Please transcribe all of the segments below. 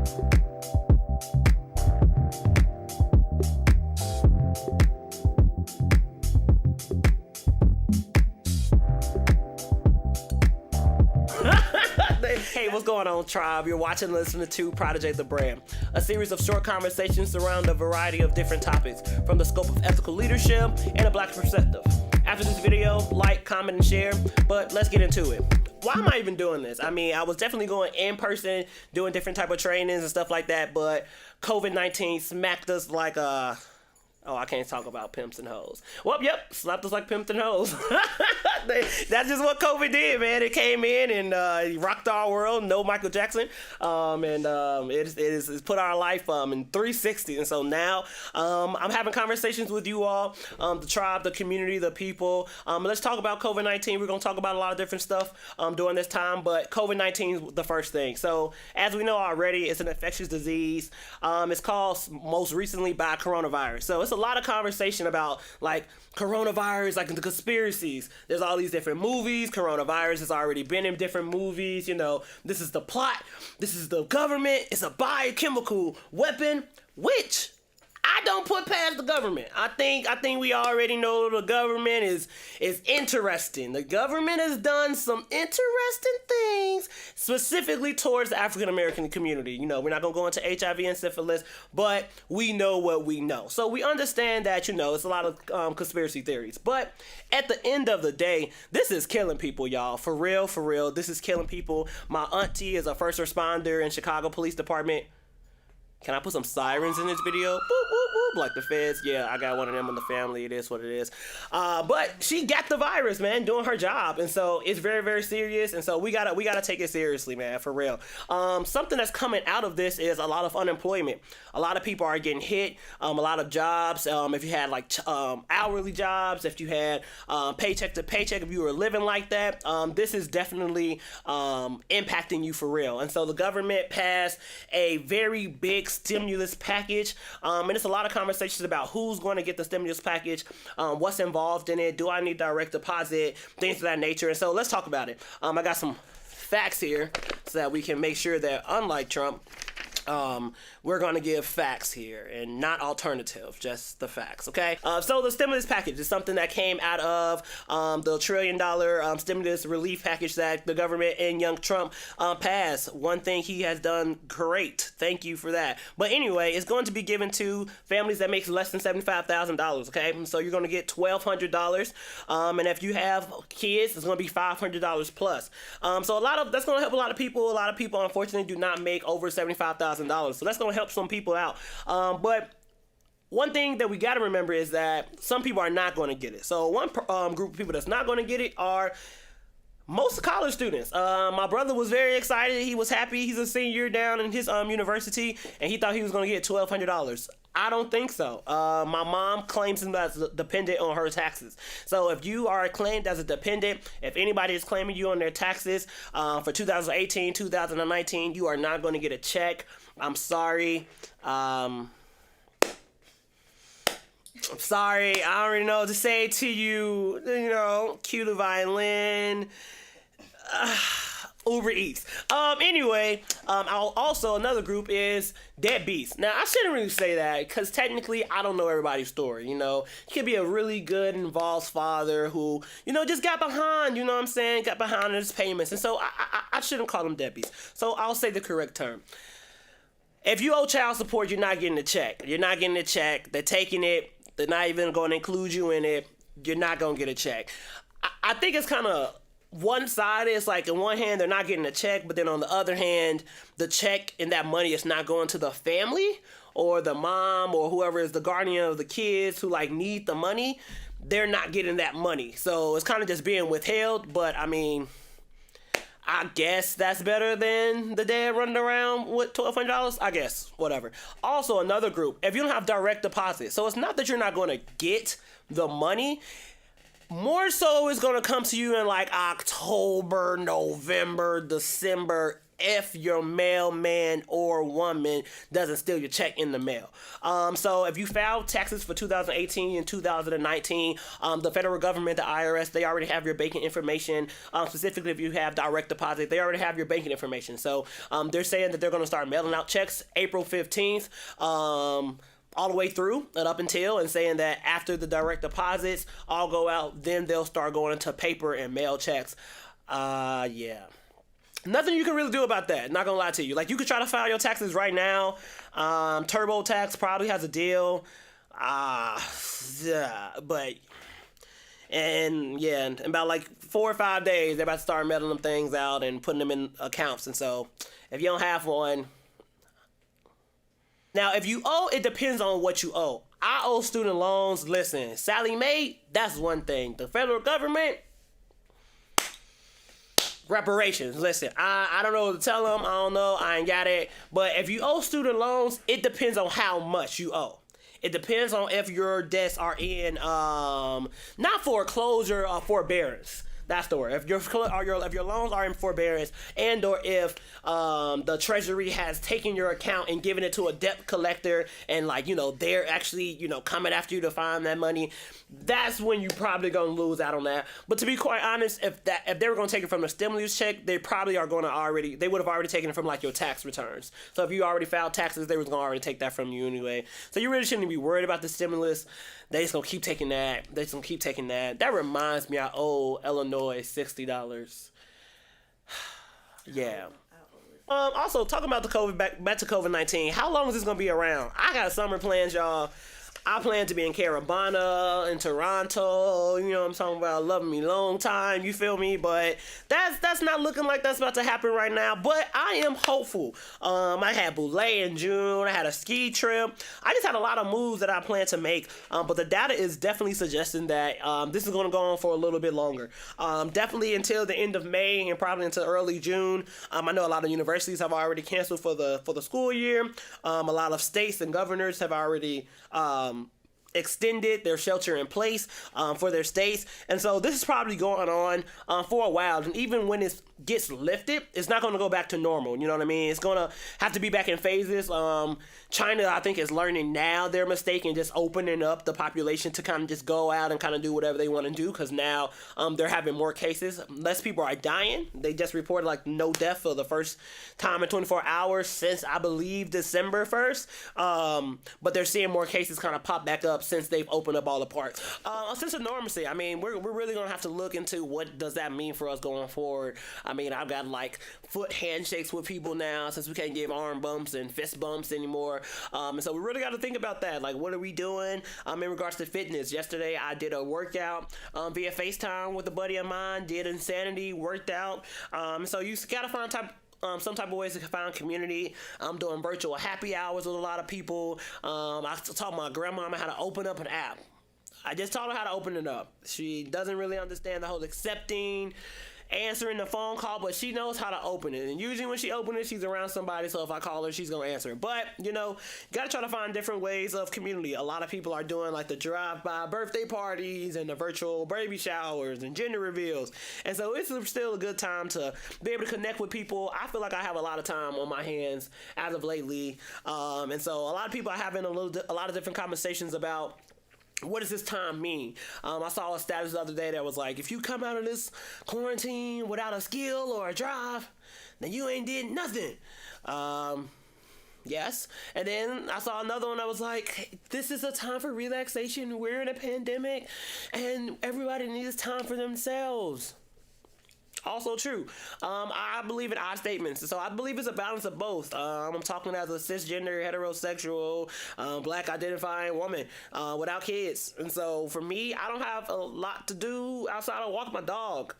Hey, what's going on, tribe? You're watching and listening to Prataj the Brand, a series of short conversations around a variety of different topics from the scope of ethical leadership and a black perspective. After this video, like, comment, and share, but let's get into it. Why am I even doing this? I mean, I was definitely going in person, doing different type of trainings and stuff like that, but COVID-19 smacked us like a... Oh, I can't talk about pimps and hoes. Well, yep, slapped us like pimps and hoes. That's just what COVID did, man. It came in and rocked our world. No Michael Jackson, it's put our life in 360. And so now I'm having conversations with you all, the tribe, the community, the people. Let's talk about COVID-19. We're gonna talk about a lot of different stuff during this time, but COVID-19 is the first thing. So as we know already, it's an infectious disease. It's caused most recently by coronavirus. So it's a lot of conversation about like coronavirus, like the conspiracies. There's all these different movies. Coronavirus has already been in different movies. You know, this is the plot. This is the government. It's a biochemical weapon, which I don't put past the government. I think we already know the government is interesting. The government has done some interesting things specifically towards the African American community. You know, we're not gonna go into HIV and syphilis, but we know what we know. So we understand that, you know, it's a lot of conspiracy theories. But at the end of the day, this is killing people, y'all. For real, for real. This is killing people. My auntie is a first responder in Chicago Police Department. Can I put some sirens in this video? Boop, boop, boop, like the feds. Yeah, I got one of them in the family. It is what it is. But she got the virus, man, doing her job. And so it's very, very serious. And so we gotta take it seriously, man, for real. Something that's coming out of this is a lot of unemployment. A lot of people are getting hit. A lot of jobs. If you had like hourly jobs, if you had paycheck to paycheck, if you were living like that, this is definitely impacting you for real. And so the government passed a very big stimulus package, and it's a lot of conversations about who's going to get the stimulus package, what's involved in it, do I need direct deposit, things of that nature. And so let's talk about it. I got some facts here so that we can make sure that, unlike Trump, we're going to give facts here and not alternative, just the facts, okay? So the stimulus package is something that came out of the $1 trillion stimulus relief package that the government and young Trump passed. One thing he has done great. Thank you for that. But anyway, it's going to be given to families that make less than $75,000, okay? So you're going to get $1,200, and if you have kids, it's going to be $500 plus. So that's going to help a lot of people. A lot of people, unfortunately, do not make over $75,000. So that's going to help some people out. But one thing that we got to remember is that some people are not going to get it. So one group of people that's not going to get it are most college students. My brother was very excited. He was happy. He's a senior down in his university, and he thought he was going to get $1,200. I don't think so. My mom claims him as a dependent on her taxes. So if you are claimed as a dependent, if anybody is claiming you on their taxes for 2018, 2019, you are not going to get a check. I'm sorry. I'm sorry. I don't really know what to say to you. You know, cue the violin. Uber Eats. Anyway, also another group is deadbeats. Now, I shouldn't really say that because technically I don't know everybody's story, you know. You could be a really good involved father who, you know, just got behind, you know what I'm saying, got behind on his payments. And so I shouldn't call them deadbeats. So I'll say the correct term. If you owe child support, you're not getting a check. You're not getting a check. They're taking it. They're not even going to include you in it. You're not going to get a check. I think it's kind of one side. Is like, on one hand, they're not getting a check, but then on the other hand, the check and that money is not going to the family or the mom or whoever is the guardian of the kids who like need the money. They're not getting that money. So it's kind of just being withheld. But I mean, I guess that's better than the dad running around with $1,200. I guess, whatever. Also, another group, if you don't have direct deposit, so it's not that you're not going to get the money. More so it's going to come to you in like October, November, December, if your mailman or woman doesn't steal your check in the mail. So if you filed taxes for 2018 and 2019, the federal government, the IRS, they already have your banking information. Specifically, if you have direct deposit, they already have your banking information. So they're saying that they're going to start mailing out checks April 15th. All the way through and up until, and saying that after the direct deposits all go out, then they'll start going into paper and mail checks. Yeah. Nothing you can really do about that. Not gonna lie to you. Like, you could try to file your taxes right now. TurboTax probably has a deal. Yeah, but in about like 4 or 5 days, they're about to start mailing them things out and putting them in accounts. And so, if you don't have one, now if you owe, it depends on what you owe. I owe student loans. Listen, Sally Mae, that's one thing. The federal government, reparations. Listen, I don't know what to tell them. I don't know. I ain't got it. But if you owe student loans, it depends on how much you owe. It depends on if your debts are in not foreclosure or forbearance. That's the word. If your loans are in forbearance, and or if the Treasury has taken your account and given it to a debt collector, and they're actually coming after you to find that money, that's when you probably gonna lose out on that. But to be quite honest, if they were gonna take it from the stimulus check, they probably are they would have already taken it from like your tax returns. So if you already filed taxes, they was gonna already take that from you anyway. So you really shouldn't be worried about the stimulus. They just gonna keep taking that. That reminds me, I owe Illinois $60. Yeah. Also, talking about the back to COVID-19. How long is this gonna be around? I got summer plans, y'all. I plan to be in Carabana, in Toronto, you know what I'm talking about, loving me long time, you feel me? But that's not looking like that's about to happen right now, but I am hopeful. I had Boulay in June, I had a ski trip. I just had a lot of moves that I plan to make, but the data is definitely suggesting that this is going to go on for a little bit longer. Definitely until the end of May and probably until early June. I know a lot of universities have already canceled for the school year. A lot of states and governors have already extended their shelter in place for their states, and so this is probably going on for a while. And even when it gets lifted, it's not going to go back to normal. You know what I mean? It's going to have to be back in phases. China, I think, is learning now their mistake and just opening up the population to kind of just go out and kind of do whatever they want to do, because now they're having more cases. Less people are dying. They just reported like no death for the first time in 24 hours since, I believe, December 1st. But they're seeing more cases kind of pop back up since they've opened up all the parks. A sense of normalcy. I mean, we're really going to have to look into what does that mean for us going forward. I mean, I've got like foot handshakes with people now since we can't give arm bumps and fist bumps anymore. And so we really got to think about that. Like, what are we doing in regards to fitness? Yesterday, I did a workout via FaceTime with a buddy of mine, did Insanity, worked out. So you got to find some type of ways to find community. I'm doing virtual happy hours with a lot of people. I taught my grandmama how to open up an app. I just taught her how to open it up. She doesn't really understand the whole accepting, answering the phone call, but she knows how to open it. And usually when she opens it, she's around somebody, so if I call her, she's gonna answer it. But you gotta try to find different ways of community. A lot of people are doing like the drive-by birthday parties and the virtual baby showers and gender reveals, and so it's still a good time to be able to connect with people. I feel like I have a lot of time on my hands as of lately, and so a lot of people are having a lot of different conversations about what does this time mean? I saw a status the other day that was like, if you come out of this quarantine without a skill or a drive, then you ain't did nothing. Yes. And then I saw another one that was like, this is a time for relaxation. We're in a pandemic and everybody needs time for themselves. Also true. I believe in odd statements, so I believe it's a balance of both. I'm talking as a cisgender, heterosexual, black identifying woman without kids, and so for me, I don't have a lot to do outside of walk my dog.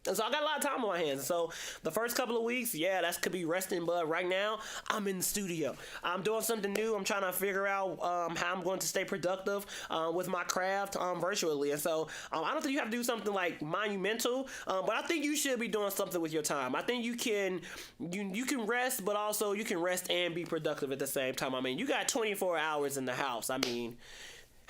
And so I got a lot of time on my hands. So the first couple of weeks, that could be resting. But right now, I'm in the studio. I'm doing something new. I'm trying to figure out how I'm going to stay productive with my craft virtually. And so I don't think you have to do something like monumental, but I think you should be doing something with your time. I think you can rest, but also you can rest and be productive at the same time. I mean, you got 24 hours in the house. I mean,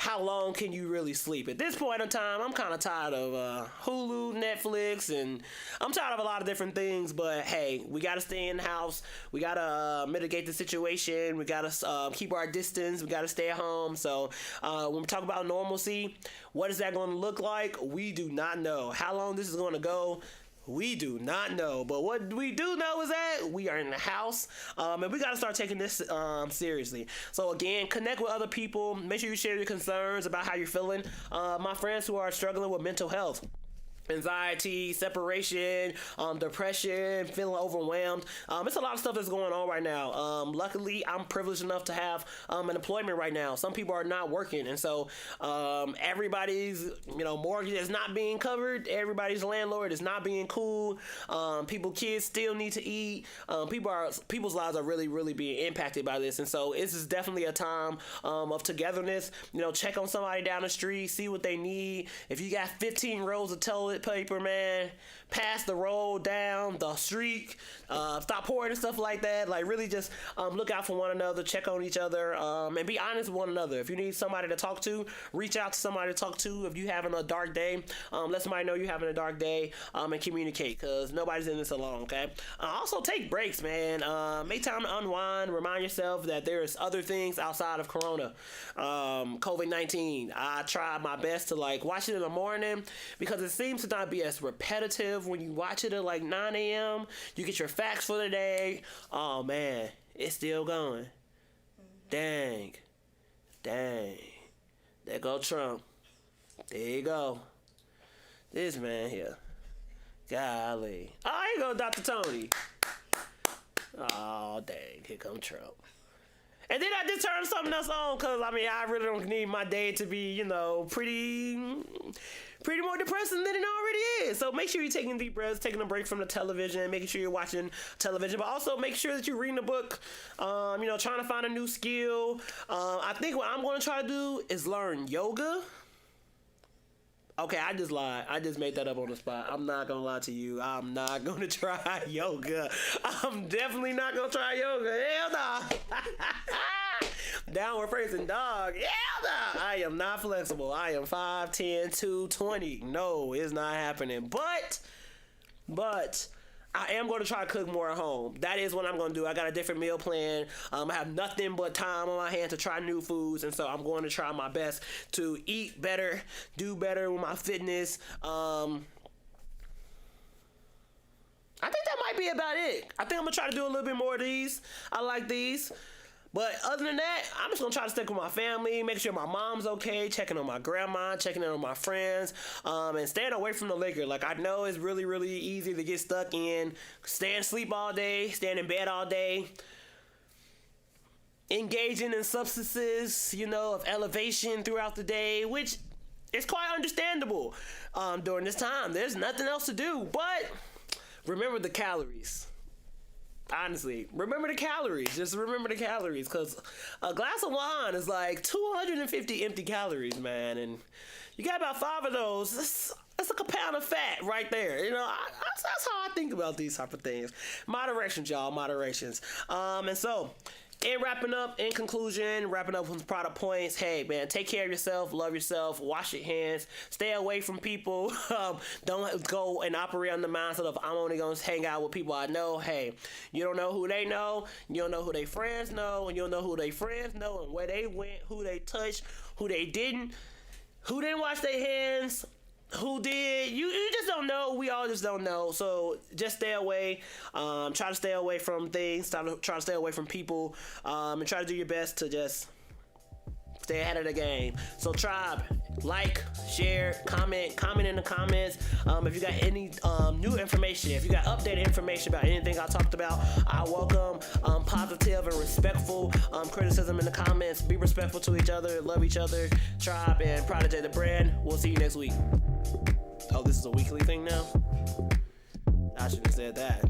how long can you really sleep? At this point in time, I'm kind of tired of Hulu, Netflix, and I'm tired of a lot of different things. But hey, we got to stay in the house. We got to mitigate the situation. We got to keep our distance. We got to stay at home. So when we talk about normalcy, what is that going to look like? We do not know. How long this is going to go? We do not know, but what we do know is that we are in the house, and we got to start taking this seriously. So again, connect with other people. Make sure you share your concerns about how you're feeling. My friends who are struggling with mental health, anxiety, separation, depression, feeling overwhelmed. It's a lot of stuff that's going on right now. Luckily, I'm privileged enough to have an employment right now. Some people are not working, and so everybody's mortgage is not being covered. Everybody's landlord is not being cool. Kids still need to eat. People's lives are really, really being impacted by this, and so this is definitely a time of togetherness. Check on somebody down the street, see what they need. If you got 15 rolls of toilet paper, man, pass the roll down the street. Stop pouring and stuff like that. Like, really just look out for one another, check on each other, and be honest with one another. If you need somebody to talk to, reach out to somebody to talk to. If you having a dark day, let somebody know you're having a dark day, and communicate, because nobody's in this alone, okay? Also, take breaks, man. Make time to unwind. Remind yourself that there's other things outside of Corona. COVID-19. I try my best to watch it in the morning, because it seems to not be as repetitive when you watch it at 9 a.m. You get your facts for the day. Oh man, it's still going. Dang. There go Trump. There you go. This man here. Golly. Oh, here go Dr. Tony. Oh, dang. Here come Trump. And then I just turned something else on, because, I really don't need my day to be, pretty more depressing than it already is. So make sure you're taking deep breaths, taking a break from the television, making sure you're watching television, but also make sure that you're reading a book, trying to find a new skill. I think what I'm going to try to do is learn yoga. Okay, I just lied. I just made that up on the spot. I'm not going to lie to you. I'm not going to try yoga. I'm definitely not going to try yoga. Hell no. Downward facing dog. Hell no. I am not flexible. I am 5'10", 220. No, it's not happening. But I am going to try to cook more at home. That is what I'm going to do. I got a different meal plan. I have nothing but time on my hands to try new foods, and so I'm going to try my best to eat better, do better with my fitness. I think that might be about it. I think I'm going to try to do a little bit more of these. I like these. But other than that, I'm just going to try to stick with my family, make sure my mom's okay, checking on my grandma, checking in on my friends, and staying away from the liquor. I know it's really, really easy to get stuck in staying asleep all day, staying in bed all day, engaging in substances, of elevation throughout the day, which is quite understandable during this time. There's nothing else to do, but remember the calories. Honestly, remember the calories. Just remember the calories, because a glass of wine is 250 empty calories, man. And you got about 5 of those. That's like a pound of fat right there. That's how I think about these type of things. Moderations, y'all. Moderations. And so, in conclusion, wrapping up with product points. Hey, man, take care of yourself, love yourself, wash your hands, stay away from people. Don't go and operate on the mindset of I'm only going to hang out with people I know. Hey, you don't know who they know. You don't know who they friends know. And you don't know who they friends know and where they went, who they touched, who they didn't, who didn't wash their hands. Who did? You just don't know. We all just don't know. So just stay away. Try to stay away from things. Try to stay away from people. And try to do your best to just stay ahead of the game. So tribe, share, comment in the comments. If you got any new information, if you got updated information about anything I talked about, I welcome positive and respectful criticism in the comments. Be respectful to each other, love each other. Tribe and Prataj the Brand. We'll see you next week. Oh, this is a weekly thing now? I shouldn't have said that.